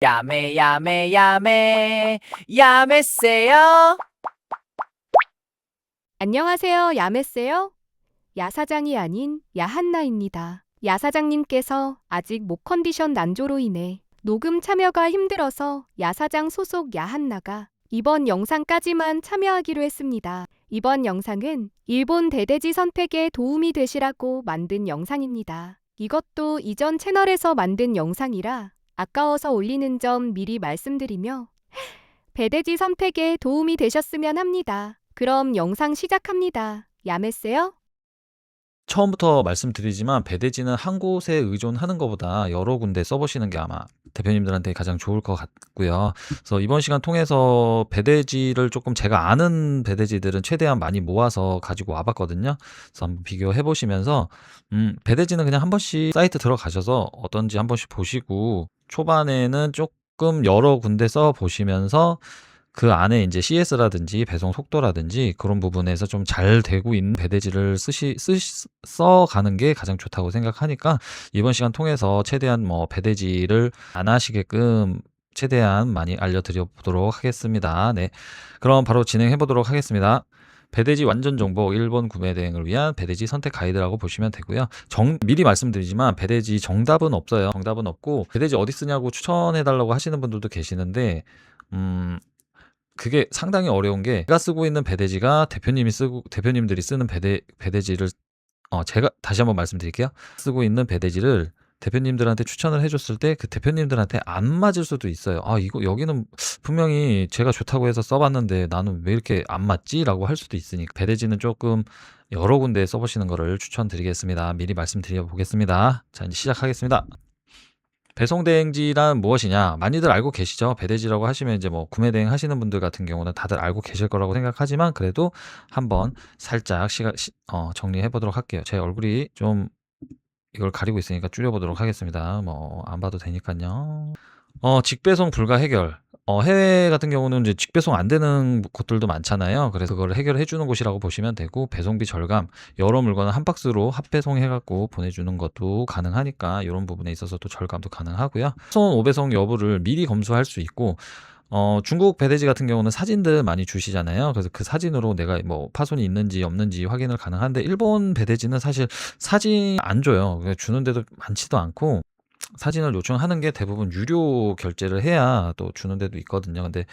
야매 야매 야매 야매세요. 안녕하세요, 야매세요. 야사장이 아닌 야한나입니다. 야사장님께서 아직 목 컨디션 난조로 인해 녹음 참여가 힘들어서 야사장 소속 야한나가 이번 영상까지만 참여하기로 했습니다. 이번 영상은 일본 배대지 선택에 도움이 되시라고 만든 영상입니다. 이것도 이전 채널에서 만든 영상이라 아까워서 올리는 점 미리 말씀드리며 배대지 선택에 도움이 되셨으면 합니다. 그럼 영상 시작합니다. 야매세요? 처음부터 말씀드리지만 배대지는 한 곳에 의존하는 것보다 여러 군데 써보시는 게 아마 대표님들한테 가장 좋을 것 같고요. 그래서 이번 시간 통해서 배대지를 조금 제가 아는 배대지들은 최대한 많이 모아서 가지고 와봤거든요. 그래서 한번 비교해 보시면서 배대지는 그냥 한 번씩 사이트 들어가셔서 어떤지 한 번씩 보시고 초반에는 조금 여러 군데 써 보시면서 그 안에 이제 CS라든지 배송 속도라든지 그런 부분에서 좀 잘 되고 있는 배대지를 써가는 게 가장 좋다고 생각하니까 이번 시간 통해서 최대한 뭐 배대지를 안 하시게끔 최대한 많이 알려드려 보도록 하겠습니다. 네. 그럼 바로 진행해 보도록 하겠습니다. 배대지 완전 정보 일본 구매 대행을 위한 배대지 선택 가이드라고 보시면 되고요. 미리 말씀드리지만 배대지 정답은 없어요. 정답은 없고 배대지 어디 쓰냐고 추천해 달라고 하시는 분들도 계시는데 그게 상당히 어려운 게 제가 쓰고 있는 배대지가 대표님들이 쓰는 배대지를 제가 다시 한번 말씀드릴게요. 쓰고 있는 배대지를 대표님들한테 추천을 해줬을 때 그 대표님들한테 안 맞을 수도 있어요. 아, 이거 여기는 분명히 제가 좋다고 해서 써봤는데 나는 왜 이렇게 안 맞지? 라고 할 수도 있으니까 배대지는 조금 여러 군데 써보시는 거를 추천드리겠습니다. 미리 말씀드려 보겠습니다. 자, 이제 시작하겠습니다. 배송대행지란 무엇이냐? 많이들 알고 계시죠? 배대지라고 하시면 이제 뭐 구매대행 하시는 분들 같은 경우는 다들 알고 계실 거라고 생각하지만 그래도 한번 살짝 정리해 보도록 할게요. 제 얼굴이 좀 이걸 가리고 있으니까 줄여보도록 하겠습니다. 뭐 안 봐도 되니까요. 직배송 불가 해결. 해외 같은 경우는 이제 직배송 안 되는 곳들도 많잖아요. 그래서 그걸 해결해 주는 곳이라고 보시면 되고 배송비 절감, 여러 물건을 한 박스로 합배송 해갖고 보내주는 것도 가능하니까 이런 부분에 있어서도 절감도 가능하고요. 파손, 오배송 여부를 미리 검수할 수 있고 중국 배대지 같은 경우는 사진들 많이 주시잖아요. 그래서 그 사진으로 내가 뭐 파손이 있는지 없는지 확인을 가능한데 일본 배대지는 사실 사진 안 줘요. 주는 데도 많지도 않고 사진을 요청하는 게 대부분 유료 결제를 해야 또 주는 데도 있거든요. 근데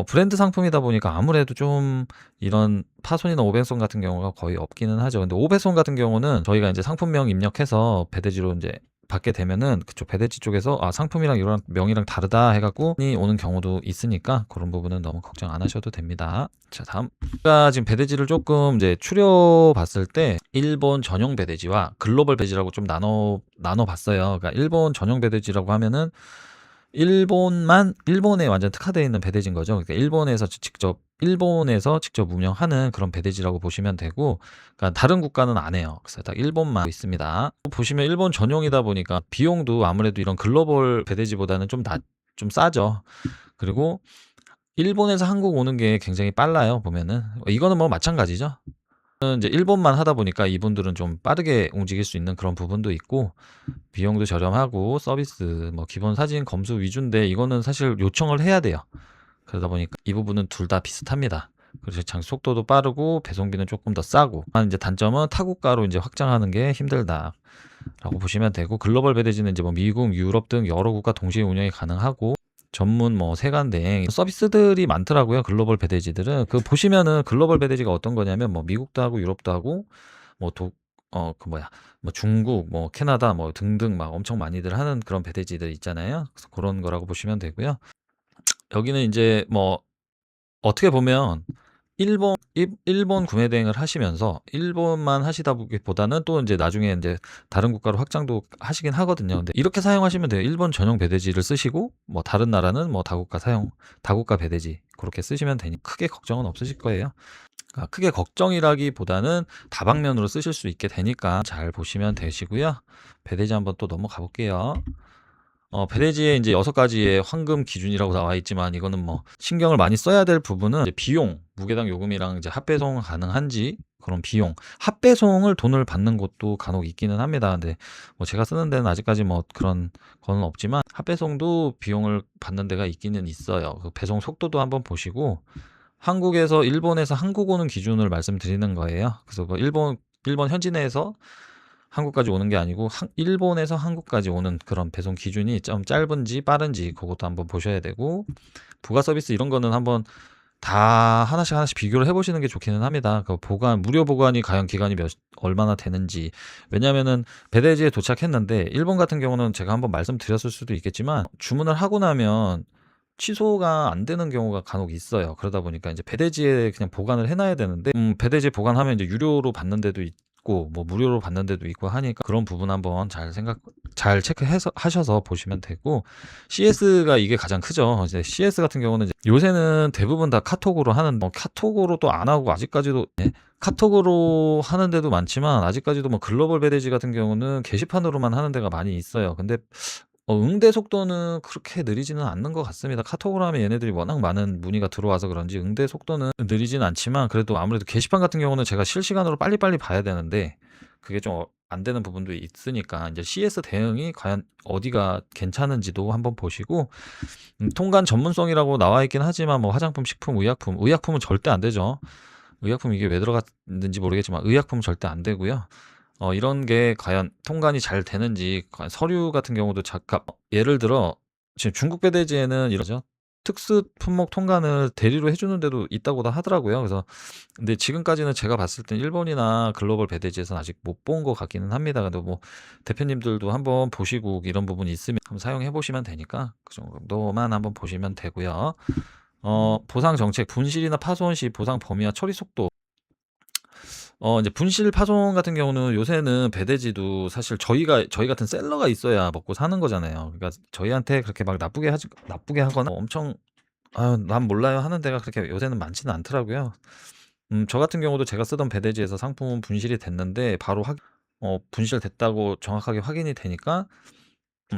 브랜드 상품이다 보니까 아무래도 좀 이런 파손이나 오배송 같은 경우가 거의 없기는 하죠. 근데 오배송 같은 경우는 저희가 이제 상품명 입력해서 배대지로 이제 받게 되면은 그쪽 배대지 쪽에서 상품이랑 이런 명이랑 다르다 해갖고 오는 경우도 있으니까 그런 부분은 너무 걱정 안 하셔도 됩니다. 자, 다음. 제가 지금 배대지를 조금 이제 추려봤을 때 일본 전용 배대지와 글로벌 배대지라고 좀 나눠 봤어요. 그러니까 일본 전용 배대지라고 하면은 일본에 완전 특화되어 있는 배대지인 거죠. 그러니까 일본에서 직접 운영하는 그런 배대지라고 보시면 되고, 그러니까 다른 국가는 안 해요. 그래서 딱 일본만 있습니다. 보시면 일본 전용이다 보니까 비용도 아무래도 이런 글로벌 배대지보다는 좀 싸죠. 그리고 일본에서 한국 오는 게 굉장히 빨라요. 보면은 이거는 뭐 마찬가지죠. 이제 일본만 하다 보니까 이분들은 좀 빠르게 움직일 수 있는 그런 부분도 있고 비용도 저렴하고 서비스 뭐 기본 사진 검수 위주인데 이거는 사실 요청을 해야 돼요. 그러다 보니까 이 부분은 둘 다 비슷합니다. 그래서 속도도 빠르고 배송비는 조금 더 싸고 이제 단점은 타국가로 이제 확장하는 게 힘들다라고 보시면 되고 글로벌 배대지는 이제 뭐 미국, 유럽 등 여러 국가 동시에 운영이 가능하고 전문 뭐 세관대행 서비스들이 많더라고요. 글로벌 배대지들은 보시면은 글로벌 배대지가 어떤 거냐면 뭐 미국도 하고 유럽도 하고 뭐 뭐 중국, 뭐 캐나다 뭐 등등 막 엄청 많이들 하는 그런 배대지들 있잖아요. 그래서 그런 거라고 보시면 되고요. 여기는 이제 뭐 어떻게 보면 일본 구매 대행을 하시면서 일본만 하시다 보기보다는 또 이제 나중에 이제 다른 국가로 확장도 하시긴 하거든요. 근데 이렇게 사용하시면 돼요. 일본 전용 배대지를 쓰시고 뭐 다른 나라는 뭐 다국가 배대지 그렇게 쓰시면 되니 크게 걱정은 없으실 거예요. 크게 걱정이라기보다는 다방면으로 쓰실 수 있게 되니까 잘 보시면 되시고요. 배대지 한번 또 넘어가 볼게요. 배대지에 이제 6가지의 황금 기준이라고 나와 있지만 이거는 뭐 신경을 많이 써야 될 부분은 이제 비용, 무게당 요금이랑 이제 합배송 가능한지 그런 비용, 합배송을 돈을 받는 곳도 간혹 있기는 합니다. 근데 뭐 제가 쓰는 데는 아직까지 뭐 그런 거는 없지만 합배송도 비용을 받는 데가 있기는 있어요. 그 배송 속도도 한번 보시고 한국에서 일본에서 한국 오는 기준을 말씀드리는 거예요. 그래서 뭐 일본 현지 내에서 한국까지 오는 게 아니고 일본에서 한국까지 오는 그런 배송 기준이 좀 짧은지 빠른지 그것도 한번 보셔야 되고, 부가 서비스 이런 거는 한번 다 하나씩 비교를 해보시는 게 좋기는 합니다. 그 무료 보관이 과연 기간이 얼마나 되는지. 왜냐면은 배대지에 도착했는데 일본 같은 경우는 제가 한번 말씀드렸을 수도 있겠지만 주문을 하고 나면 취소가 안 되는 경우가 간혹 있어요. 그러다 보니까 이제 배대지에 그냥 보관을 해놔야 되는데, 배대지에 보관하면 이제 유료로 받는 데도 있고 뭐 무료로 받는 데도 있고 하니까 그런 부분 한번 잘 체크해서 하셔서 보시면 되고, CS가 이게 가장 크죠. 이제 CS 같은 경우는 이제 요새는 대부분 다 카톡으로 하는, 뭐 카톡으로도 안 하고 아직까지도 카톡으로 하는 데도 많지만 아직까지도 뭐 글로벌 배대지 같은 경우는 게시판으로만 하는 데가 많이 있어요. 근데 응대 속도는 그렇게 느리지는 않는 것 같습니다. 카톡으로 하면 얘네들이 워낙 많은 문의가 들어와서 그런지 응대 속도는 느리진 않지만, 그래도 아무래도 게시판 같은 경우는 제가 실시간으로 빨리빨리 봐야 되는데 그게 좀 안 되는 부분도 있으니까 이제 CS 대응이 과연 어디가 괜찮은지도 한번 보시고, 통관 전문성이라고 나와 있긴 하지만 뭐 화장품, 식품, 의약품은 절대 안 되죠. 의약품 이게 왜 들어갔는지 모르겠지만 의약품은 절대 안 되고요. 이런 게 과연 통관이 잘 되는지, 과연 서류 같은 경우도 예를 들어 지금 중국 배대지에는 이러죠. 특수 품목 통관을 대리로 해주는 데도 있다고 다 하더라고요. 그래서 근데 지금까지는 제가 봤을 땐 일본이나 글로벌 배대지에서는 아직 못 본 것 같기는 합니다. 근데 뭐 대표님들도 한번 보시고 이런 부분이 있으면 한번 사용해 보시면 되니까 그 정도만 한번 보시면 되고요. 보상 정책, 분실이나 파손 시 보상 범위와 처리 속도. 이제 분실 파손 같은 경우는 요새는 배대지도 사실 저희 같은 셀러가 있어야 먹고 사는 거잖아요. 그러니까 저희한테 그렇게 막 나쁘게 하거나 엄청 난 몰라요 하는 데가 그렇게 요새는 많지는 않더라고요. 저 같은 경우도 제가 쓰던 배대지에서 상품은 분실이 됐는데 바로 분실됐다고 정확하게 확인이 되니까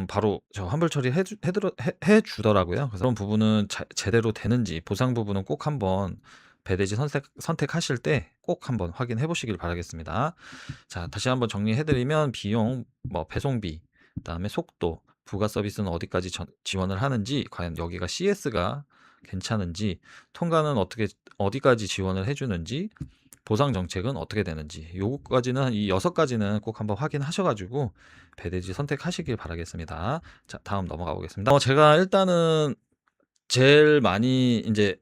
바로 저 환불 처리 해 주더라고요. 그래서 그런 부분은 제대로 되는지, 보상 부분은 꼭 한번 배대지 선택하실 때 꼭 한번 확인해 보시길 바라겠습니다. 자, 다시 한번 정리해 드리면 비용, 뭐 배송비, 그다음에 속도, 부가 서비스는 어디까지 지원을 하는지, 과연 여기가 CS가 괜찮은지, 통관은 어디까지 지원을 해 주는지, 보상 정책은 어떻게 되는지, 요거까지는 이 6가지는 꼭 한번 확인하셔 가지고 배대지 선택하시길 바라겠습니다. 자, 다음 넘어가 보겠습니다. 제가 일단은 제일 많이 이제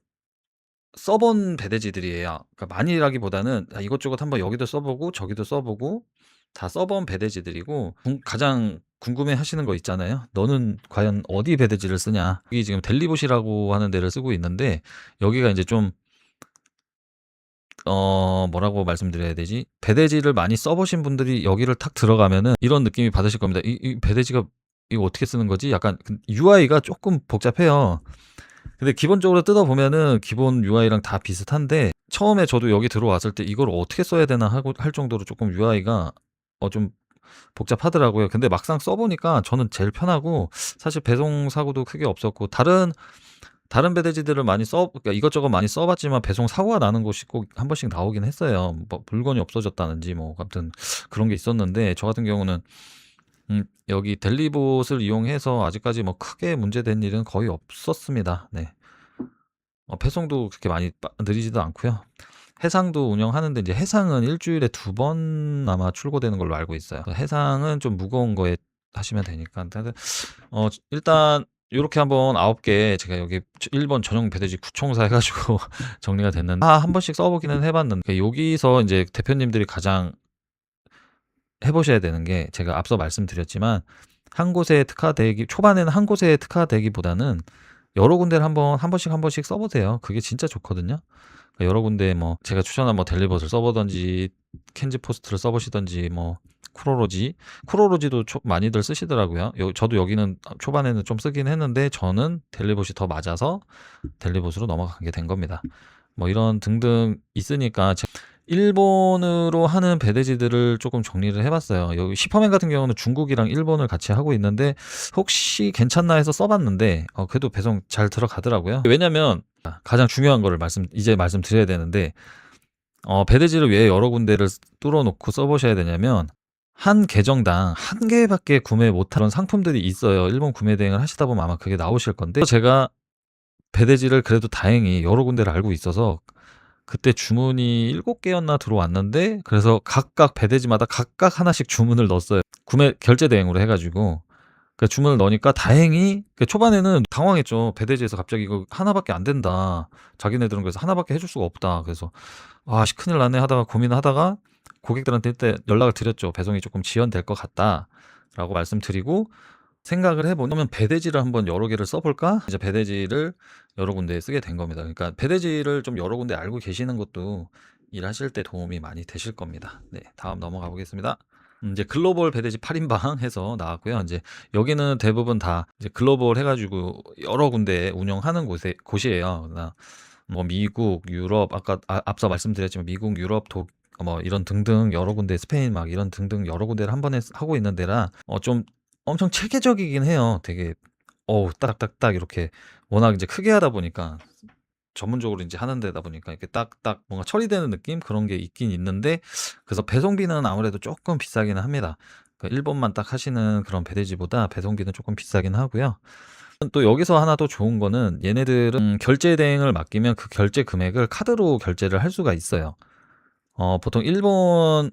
써본 배대지들이에요. 그러니까 많이라기보다는 이것저것 한번 여기도 써보고 저기도 써보고 다 써본 배대지들이고, 가장 궁금해 하시는 거 있잖아요. 너는 과연 어디 배대지를 쓰냐. 여기 지금 델리봇이라고 하는 데를 쓰고 있는데, 여기가 이제 좀 뭐라고 말씀드려야 되지? 배대지를 많이 써보신 분들이 여기를 탁 들어가면은 이런 느낌이 받으실 겁니다. 이 배대지가 이거 어떻게 쓰는 거지? 약간 UI가 조금 복잡해요. 근데 기본적으로 뜯어보면은 기본 UI랑 다 비슷한데, 처음에 저도 여기 들어왔을 때 이걸 어떻게 써야 되나 할 정도로 조금 UI가 좀 복잡하더라고요. 근데 막상 써보니까 저는 제일 편하고, 사실 배송 사고도 크게 없었고, 다른 배대지들을 그러니까 이것저것 많이 써봤지만 배송 사고가 나는 곳이 꼭 한 번씩 나오긴 했어요. 뭐 물건이 없어졌다는지 뭐 아무튼 그런 게 있었는데, 저 같은 경우는 여기 델리봇을 이용해서 아직까지 뭐 크게 문제된 일은 거의 없었습니다. 네. 배송도 그렇게 많이 느리지도 않고요. 해상도 운영하는데 이제 해상은 일주일에 2번 아마 출고되는 걸로 알고 있어요. 해상은 좀 무거운 거에 하시면 되니까. 일단 요렇게 한번 9개 제가 여기 일본 전용 배대지 구총사 해가지고 정리가 됐는데, 한 번씩 써보기는 해봤는데, 여기서 이제 대표님들이 가장 해보셔야 되는 게, 제가 앞서 말씀드렸지만 한 곳에 초반에는 한 곳에 특화되기보다는 여러 군데를 한 번씩 써보세요. 그게 진짜 좋거든요. 그러니까 여러 군데 뭐 제가 추천한 뭐 델리봇을 써보던지, 켄지포스트를 써보시던지, 뭐 쿠로로지도 많이들 쓰시더라고요. 저도 여기는 초반에는 좀 쓰긴 했는데 저는 델리봇이 더 맞아서 델리봇으로 넘어가게 된 겁니다. 뭐 이런 등등 있으니까 일본으로 하는 배대지들을 조금 정리를 해봤어요. 여기 슈퍼맨 같은 경우는 중국이랑 일본을 같이 하고 있는데, 혹시 괜찮나 해서 써봤는데 그래도 배송 잘 들어가더라고요. 왜냐면 가장 중요한 거를 이제 말씀드려야 되는데, 배대지를 왜 여러 군데를 뚫어 놓고 써 보셔야 되냐면 한 계정당 한 개밖에 구매 못하는 상품들이 있어요. 일본 구매 대행을 하시다 보면 아마 그게 나오실 건데 제가 배대지를 그래도 다행히 여러 군데를 알고 있어서 그때 주문이 7개였나 들어왔는데 그래서 각각 배대지마다 각각 하나씩 주문을 넣었어요. 구매 결제 대행으로 해 가지고. 주문을 넣으니까 다행히 초반에는 당황했죠. 배대지에서 갑자기 "이거 하나밖에 안 된다." 자기네들은 그래서 "하나밖에 해줄 수가 없다." 그래서 '아 씨 큰일 났네.' 하다가 고민을 하다가 고객들한테 일단 연락을 드렸죠. "배송이 조금 지연될 것 같다."라고 말씀드리고 생각을 해 보면 '배대지를 한번 여러 개를 써 볼까?' 이제 배대지를 여러 군데에 쓰게 된 겁니다. 그러니까 배대지를 좀 여러 군데 알고 계시는 것도 일하실 때 도움이 많이 되실 겁니다. 네. 다음 넘어가 보겠습니다. 이제 글로벌 배대지 8 인방 해서 나왔고요. 인제 여기는 대부분 다 이제 글로벌 해 가지고 여러 군데 운영하는 곳이에요. 그러니까 뭐 미국, 유럽 아까 앞서 말씀드렸지만 미국, 유럽, 뭐 이런 등등 여러 군데 스페인 막 이런 등등 여러 군데를 한 번에 하고 있는 데라 좀 엄청 체계적이긴 해요. 되게 딱딱딱 이렇게 워낙 이제 크게 하다 보니까 전문적으로 인제 하는 데다 보니까 이렇게 딱딱 뭔가 처리되는 느낌 그런 게 있긴 있는데 그래서 배송비는 아무래도 쪼끔 비싸기는 합니다. 일본만 딱 하시는 그런 배대지보다 배송비는 쪼끔 비싸긴 하고요. 또 여기서 하나 또 좋은 거는 얘네들은 결제 대행을 맡기면 그 결제 금액을 카드로 결제를 할 수가 있어요. 보통 일본에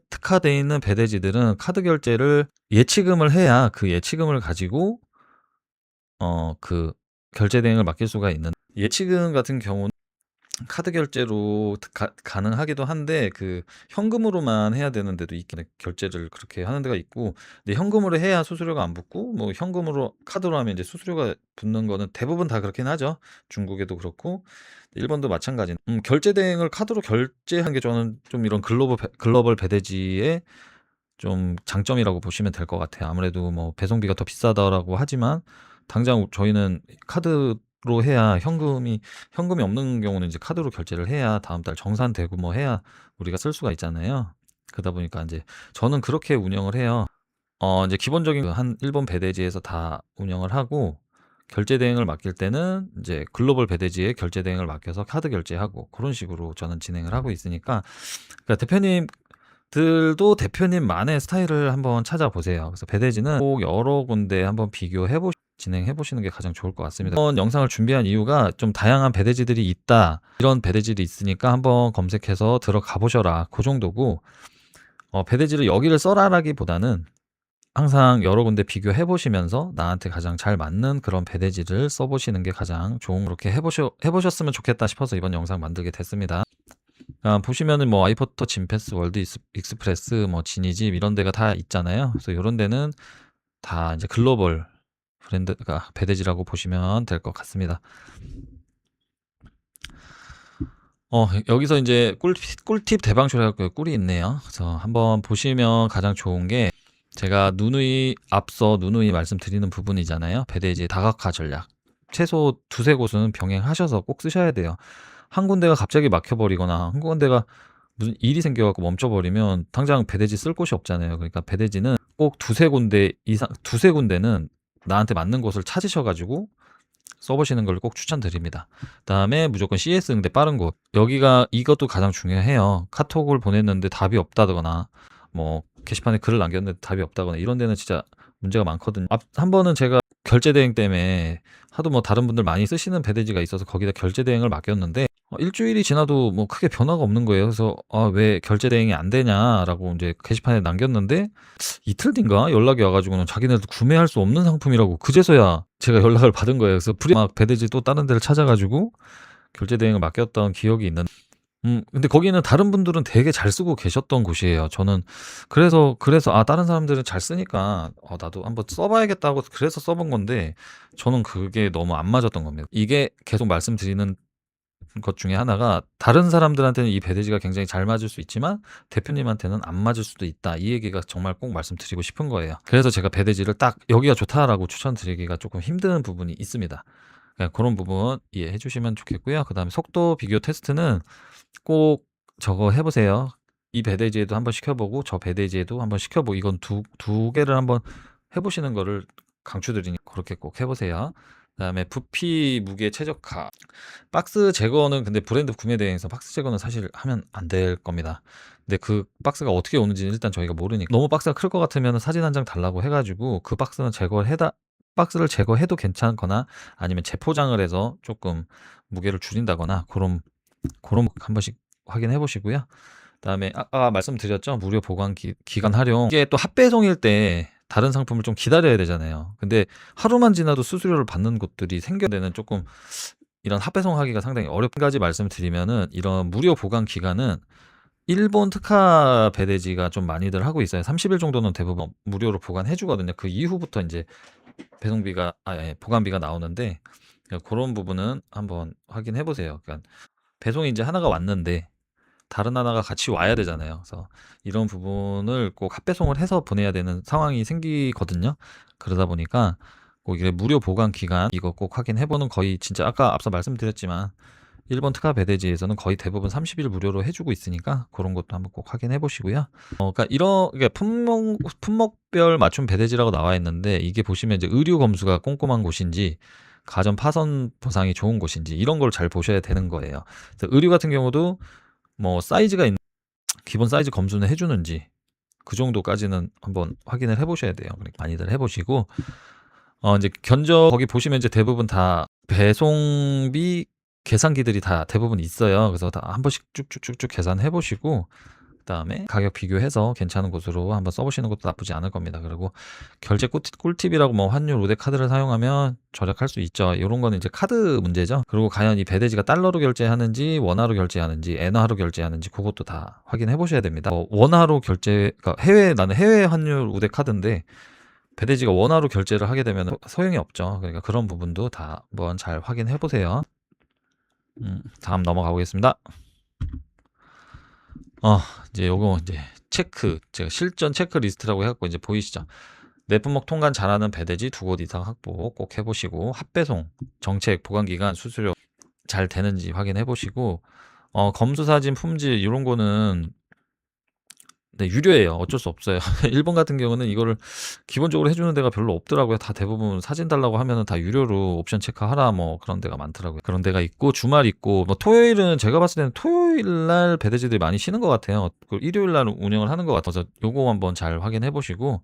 특화돼 있는 배대지들은 카드 결제를 예치금을 해야 그 예치금을 가지고 그 결제 대행을 맡길 수가 있는 예치금 같은 경우는 카드 결제로 가능하기도 한데 현금으로만 해야 되는 데도 있긴 해. 결제를 그렇게 하는 데가 있고 근데 현금으로 해야 수수료가 안 붙고 뭐 현금으로 카드로 하면 이제 수수료가 붙는 거는 대부분 다 그렇긴 하죠. 중국에도 그렇고 일본도 마찬가지. 결제 대행을 카드로 결제하는 게 저는 좀 이런 글로벌 배대지의 좀 장점이라고 보시면 될 것 같아요. 아무래도 뭐 배송비가 더 비싸다라고 하지만 당장 저희는 카드로 해야 현금이 없는 경우는 이제 카드로 결제를 해야 다음 달 정산되고 뭐 해야 우리가 쓸 수가 있잖아요. 그러다 보니까 인제 저는 그렇게 운영을 해요. 인제 기본적인 한 일본 배대지에서 다 운영을 하고 결제 대행을 맡길 때는 인제 글로벌 배대지에 결제 대행을 맡겨서 카드 결제하고 고런 식으로 저는 진행을 하고 있으니까 대표님들도 대표님만의 스타일을 한번 찾아보세요. 그래서 배대지는 꼭 여러 군데 한번 진행해 보시는 게 가장 좋을 것 같습니다. 이번 영상을 준비한 이유가 좀 다양한 배대지들이 있다. 이런 배대지들이 있으니까 한번 검색해서 들어가 보셔라. 그 정도고 배대지를 여기를 써라라기보다는 항상 여러 군데 비교해 보시면서 나한테 가장 잘 맞는 그런 배대지를 써 보시는 게 가장 좋은 그렇게 해 보셨으면 좋겠다 싶어서 이번 영상 만들게 됐습니다. 보시면은 뭐 아이포터, 진패스, 월드 익스프레스, 뭐 지니집 이런 데가 다 있잖아요. 그래서 요런 데는 다 이제 글로벌 브랜드가 배대지라고 보시면 될 것 같습니다. 여기서 인제 꿀팁 대방출 해 갖고 꿀이 있네요. 그래서 한번 보시면 가장 좋은 게 제가 앞서 누누이 말씀드리는 부분이잖아요. 배대지 다각화 전략. 최소 2-3 곳은 병행하셔서 꼭 쓰셔야 돼요. 한 군데가 갑자기 막혀 버리거나 한 군데가 무슨 일이 생겨 갖고 멈춰 버리면 당장 배대지 쓸 곳이 없잖아요. 그러니까 배대지는 꼭 2-3 군데 이상 2-3 군데는 나한테 맞는 곳을 찾으셔 가지고 써 보시는 걸 꼭 추천드립니다. 그다음에 무조건 CS 응대 빠른 곳. 이것도 가장 중요해요. 카톡을 보냈는데 답이 없다거나 뭐 게시판에 글을 남겼는데 답이 없다거나 이런 데는 진짜 문제가 많거든요. 한 번은 제가 결제 대행 때문에 하도 뭐 다른 분들 많이 쓰시는 배대지가 있어서 거기다 결제 대행을 맡겼는데 일주일이 지나도 뭐 크게 변화가 없는 거예요. 그래서 왜 결제 대행이 안 되냐라고 인제 게시판에 남겼는데 이틀 뒤인가 연락이 와 가지고는 자기네들 구매할 수 없는 상품이라고 그제서야 제가 연락을 받은 거예요. 그래서 막 배대지 또 다른 데를 찾아 가지고 결제 대행을 맡겼던 기억이 있는 근데 거기는 다른 분들은 되게 잘 쓰고 계셨던 곳이에요. 저는 그래서 다른 사람들은 잘 쓰니까 나도 한번 써 봐야겠다고 그래서 써본 건데 저는 그게 너무 안 맞았던 겁니다. 이게 계속 말씀드리는 것 중에 하나가 다른 사람들한테는 이 배대지가 굉장히 잘 맞을 수 있지만 대표님한테는 안 맞을 수도 있다. 이 얘기가 정말 꼭 말씀드리고 싶은 거예요. 그래서 제가 배대지를 딱 여기가 좋다라고 추천드리기가 조금 힘든 부분이 있습니다. 그런 부분 이해해 주시면 좋겠고요. 그다음에 속도 비교 테스트는 꼭 저거 해 보세요. 이 배대지에도 한번 시켜 보고 저 배대지에도 한번 시켜 보고 이건 두 개를 한번 해 보시는 거를 강추드리니 그렇게 꼭 해 보세요. 그다음에 부피 무게 최적화. 박스 제거는 근데 브랜드 구매 대행에서 박스 제거는 사실 하면 안 될 겁니다. 근데 그 박스가 어떻게 오는지는 일단 저희가 모르니까 너무 박스가 클 것 같으면 사진 한 장 달라고 해가지고 그 박스는 박스를 제거해도 괜찮거나 아니면 재포장을 해서 조금 무게를 줄인다거나 그런 한 번씩 확인해 보시고요. 그다음에 아까 말씀드렸죠. 무료 보관 기간 활용. 이게 또 합배송일 때 다른 상품을 좀 기다려야 되잖아요. 근데 하루만 지나도 수수료를 받는 곳들이 생겨되는 조금 이런 합배송하기가 상당히 어렵. 한 가지 말씀드리면은 이런 무료 보관 기간은 일본 특화 배대지가 좀 많이들 하고 있어요. 30일 정도는 대부분 무료로 보관해 주거든요. 그 이후부터 이제 배송비가 보관비가 나오는데 그런 부분은 한번 확인해 보세요. 그러니까 배송이 이제 하나가 왔는데 다른 하나가 같이 와야 되잖아요. 그래서 이런 부분을 꼭 합배송을 해서 보내야 되는 상황이 생기거든요. 그러다 보니까 꼭 이게 무료 보관 기간 이거 꼭 확인해 보는 거의 진짜 아까 앞서 말씀드렸지만 일본 특화 배대지에서는 거의 대부분 30일 무료로 해주고 있으니까 그런 것도 한번 꼭 확인해 보시고요. 그러니까 이게 품목별 맞춤 배대지라고 나와 있는데 이게 보시면 이제 의류 검수가 꼼꼼한 곳인지 가전 파손 보상이 좋은 곳인지 이런 걸 잘 보셔야 되는 거예요. 그래서 의류 같은 경우도 뭐 사이즈가 기본 사이즈 검수는 해주는지 그 정도까지는 한번 확인을 해보셔야 돼요. 그러니까 많이들 해보시고 이제 거기 보시면 이제 대부분 다 배송비 계산기들이 다 대부분 있어요. 그래서 다 한 번씩 쭉쭉쭉쭉 계산해 보시고 그다음에 가격 비교해서 괜찮은 곳으로 한번 써보시는 것도 나쁘지 않을 겁니다. 그리고 결제 꿀팁이라고 뭐 환율 우대 카드를 사용하면 절약할 수 있죠. 이런 거는 이제 카드 문제죠. 그리고 과연 이 배대지가 달러로 결제하는지 원화로 결제하는지 엔화로 결제하는지 그것도 다 확인해 보셔야 됩니다. 원화로 그러니까 나는 해외 환율 우대 카드인데 배대지가 원화로 결제를 하게 되면 소용이 없죠. 그러니까 그런 부분도 다 한번 잘 확인해 보세요. 다음 넘어가 보겠습니다. 이제 요거 이제 제가 실전 체크리스트라고 해갖고 이제 보이시죠? 내품목 통관 잘하는 배대지 2곳 이상 확보 꼭 해보시고 합배송, 정책, 보관기간, 수수료 잘 되는지 확인해 보시고 검수사진, 품질 이런 거는 네, 유료예요. 어쩔 수 없어요. 일본 같은 경우는 이거를 기본적으로 해주는 데가 별로 없더라고요. 다 대부분 사진 달라고 하면은 다 유료로 옵션 체크하라 뭐 그런 데가 많더라고요. 그런 데가 있고 주말 있고 뭐 토요일은 제가 봤을 때는 토요일 날 배대지들이 많이 쉬는 것 같아요. 일요일 날 운영을 하는 것 같아서 요거 한번 잘 확인해 보시고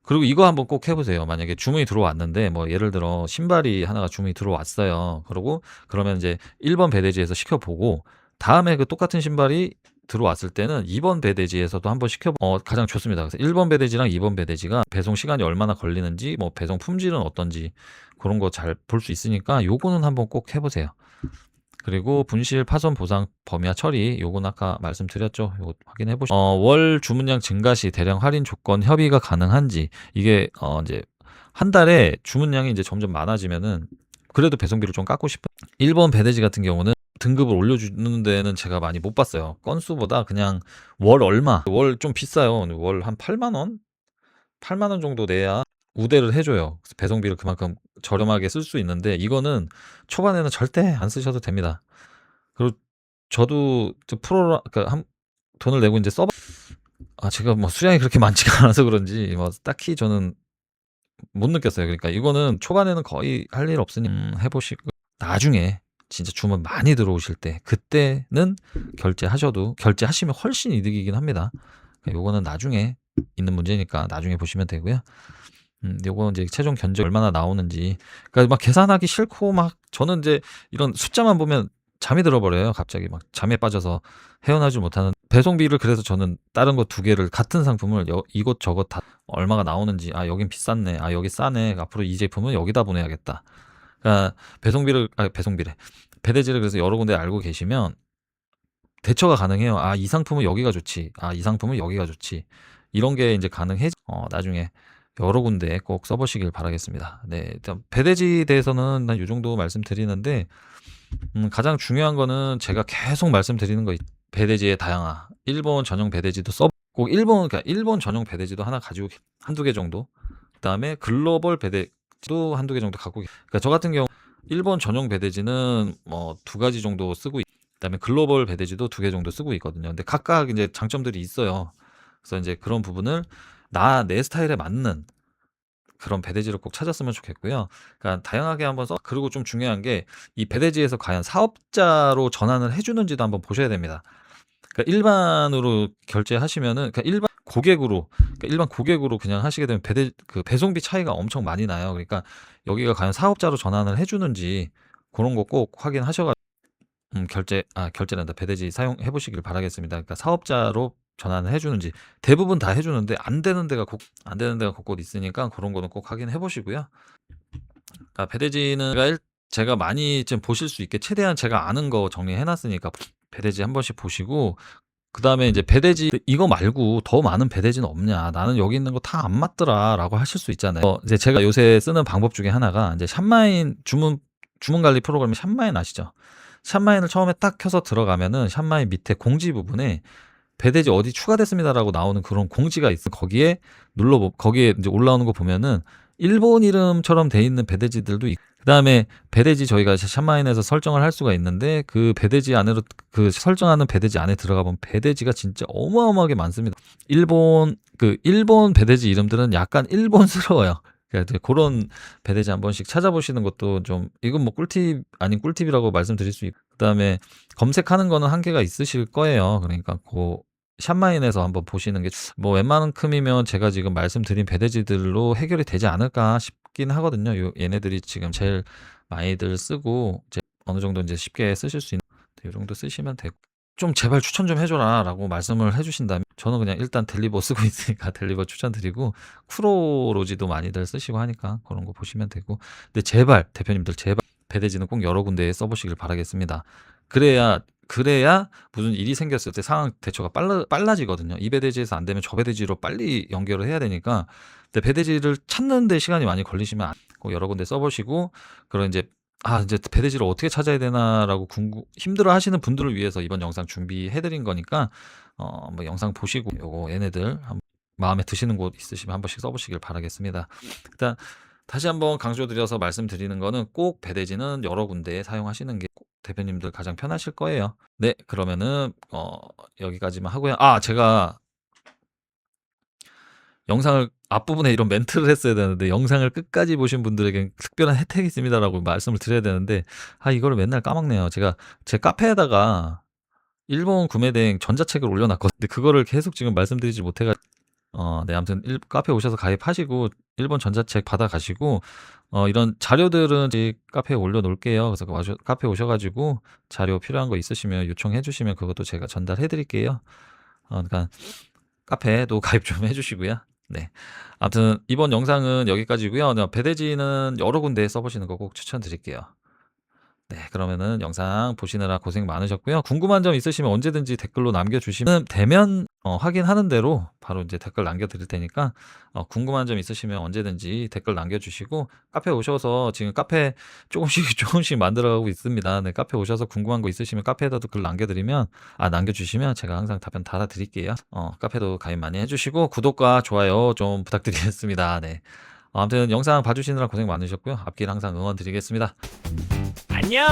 그리고 이거 한번 꼭 해보세요. 만약에 주문이 들어왔는데 뭐 예를 들어 신발이 하나가 주문이 들어왔어요. 그러면 이제 1번 배대지에서 시켜보고 다음에 그 똑같은 신발이 들어왔을 때는 2번 배대지에서도 한번 가장 좋습니다. 그래서 1번 배대지랑 2번 배대지가 배송 시간이 얼마나 걸리는지 뭐 배송 품질은 어떤지 그런 거 잘 볼 수 있으니까 요거는 한번 꼭 해보세요. 그리고 분실 파손 보상 범위와 처리 요건 아까 말씀드렸죠. 요거 확인해 보시고 월 주문량 증가 시 대량 할인 조건 협의가 가능한지 이게 이제 한 달에 주문량이 이제 점점 많아지면은 그래도 배송비를 좀 깎고 싶은 1번 배대지 같은 경우는 등급을 올려주는 데는 제가 많이 못 봤어요. 건수보다 그냥 월 좀 비싸요. 월 한 8만 원? 8만 원 정도 내야 우대를 해줘요. 그래서 배송비를 그만큼 저렴하게 쓸 수 있는데 이거는 초반에는 절대 안 쓰셔도 됩니다. 그리고 저도 그러니까 돈을 내고 이제 제가 뭐 수량이 그렇게 많지가 않아서 그런지 뭐 딱히 저는 못 느꼈어요. 그러니까 이거는 초반에는 거의 할 일 없으니 해보시고 나중에 진짜 주문 많이 들어오실 때 그때는 결제하시면 훨씬 이득이긴 합니다. 요거는 나중에 있는 문제니까 나중에 보시면 되고요. 요거 이제 최종 견적 얼마나 나오는지 그러니까 막 계산하기 싫고 막 저는 이제 이런 숫자만 보면 잠이 들어버려요. 갑자기 막 잠에 빠져서 헤어나지 못하는 배송비를 그래서 저는 다른 거 2개를 같은 상품을 이것저것 다 얼마가 나오는지 여긴 비쌌네 여기 싸네 앞으로 이 제품은 여기다 보내야겠다. 그러니까 배대지를 그래서 여러 군데 알고 계시면 대처가 가능해요. 이 상품은 여기가 좋지. 이 상품은 여기가 좋지. 이런 게 이제 나중에 여러 군데 꼭 써보시길 바라겠습니다. 네, 일단 배대지에 대해서는 난 이 정도 말씀드리는데 가장 중요한 거는 제가 계속 말씀드리는 거 배대지의 다양화. 일본 전용 배대지도 꼭 그러니까 일본 전용 배대지도 하나 가지고 한두 개 정도. 그다음에 글로벌 배대지도 한두 개 정도 갖고 그러니까 저 같은 경우 일본 전용 배대지는 뭐 2가지 정도 쓰고 그다음에 글로벌 배대지도 2개 정도 쓰고 있거든요. 근데 각각 이제 장점들이 있어요. 그래서 이제 그런 부분을 내 스타일에 맞는 그런 배대지를 꼭 찾았으면 좋겠고요. 그러니까 다양하게 한번 써. 그리고 좀 중요한 게 이 배대지에서 과연 사업자로 전환을 해주는지도 한번 보셔야 됩니다. 그러니까 일반으로 결제하시면은 그러니까 일반 고객으로 그냥 하시게 되면 배송비 차이가 엄청 많이 나요. 그러니까 여기가 과연 사업자로 전환을 해주는지 그런 거 꼭 확인하셔가지고 결제란다. 배대지 사용해 보시길 바라겠습니다. 그러니까 사업자로 전환을 해주는지 대부분 다 해주는데 안 되는 데가 곳곳 있으니까 그런 거는 꼭 확인해 보시고요. 그러니까 배대지는 제가 많이 좀 보실 수 있게 최대한 제가 아는 거 정리해 놨으니까 배대지 한 번씩 보시고 그다음에 이제 배대지 이거 말고 더 많은 배대지는 없냐? 나는 여기 있는 거 다 안 맞더라라고 하실 수 있잖아요. 이제 제가 요새 쓰는 방법 중에 하나가 이제 샵마인 주문 관리 프로그램이 샵마인 아시죠? 샵마인을 처음에 딱 켜서 들어가면은 샵마인 밑에 공지 부분에 배대지 어디 추가됐습니다라고 나오는 그런 공지가 있어. 거기에 이제 올라오는 거 보면은 일본 이름처럼 돼 있는 배대지들도 있고 그다음에 배대지 저희가 샵마인에서 설정을 할 수가 있는데 그 배대지 안으로 그 설정하는 배대지 안에 들어가 보면 배대지가 진짜 어마어마하게 많습니다. 일본 배대지 이름들은 약간 일본스러워요. 그러니까 그런 배대지 한 번씩 찾아보시는 것도 좀 이건 뭐 꿀팁 아닌 꿀팁이라고 말씀드릴 수 있고 그다음에 검색하는 거는 한계가 있으실 거예요. 그러니까 샵마인에서 한번 보시는 게 뭐 웬만큼이면 제가 지금 말씀드린 배대지들로 해결이 되지 않을까 싶긴 하거든요. 얘네들이 지금 제일 많이들 쓰고 이제 어느 정도 이제 쉽게 쓰실 수 있는 이 정도 쓰시면 되고 좀 제발 추천 좀 해줘라라고 말씀을 해주신다면 저는 그냥 일단 델리버 쓰고 있으니까 델리버 추천드리고 쿠로로지도 많이들 쓰시고 하니까 그런 거 보시면 되고 근데 제발 대표님들 제발 배대지는 꼭 여러 군데에 써보시길 바라겠습니다. 그래야 무슨 일이 생겼을 때 상황 대처가 빨라지거든요. 이 배대지에서 안 되면 저 배대지로 빨리 연결을 해야 되니까 근데 배대지를 찾는 데 시간이 많이 걸리시면 꼭 여러 군데 써보시고 그런 이제 배대지를 어떻게 찾아야 되나라고 힘들어 하시는 분들을 위해서 이번 영상 준비해 드린 거니까 뭐 영상 보시고 요거 얘네들 마음에 드시는 곳 있으시면 한 번씩 써보시길 바라겠습니다. 일단 다시 한번 강조드려서 말씀드리는 거는 꼭 배대지는 여러 군데에 사용하시는 게 대표님들 가장 편하실 거예요. 네, 그러면은 여기까지만 하고요. 제가 영상을 앞부분에 이런 멘트를 했어야 되는데 영상을 끝까지 보신 분들에겐 특별한 혜택이 있습니다라고 말씀을 드려야 되는데 이거를 맨날 까먹네요. 제가 제 카페에다가 일본 구매대행 전자책을 올려놨거든요. 근데 그거를 계속 지금 말씀드리지 못해가지고 네, 아무튼 카페 오셔서 가입하시고 일본 전자책 받아가시고 이런 자료들은 제 카페에 올려놓을게요. 그래서 카페 오셔가지고 자료 필요한 거 있으시면 요청해주시면 그것도 제가 전달해드릴게요. 그러니까 카페에도 가입 좀 해주시고요. 네, 아무튼 이번 영상은 여기까지고요. 배대지는 여러 군데에 써보시는 거 꼭 추천드릴게요. 네, 그러면은 영상 보시느라 고생 많으셨고요. 궁금한 점 있으시면 언제든지 댓글로 남겨주시면 되면 확인하는 대로 바로 이제 댓글 남겨드릴 테니까 궁금한 점 있으시면 언제든지 댓글 남겨주시고 카페 오셔서 지금 카페 조금씩 만들어가고 있습니다. 네, 카페 오셔서 궁금한 거 있으시면 카페에다도 글 남겨주시면 제가 항상 답변 달아드릴게요. 카페도 가입 많이 해주시고 구독과 좋아요 좀 부탁드리겠습니다. 네. 아무튼 영상 봐주시느라 고생 많으셨고요. 앞길 항상 응원 드리겠습니다. 안녕.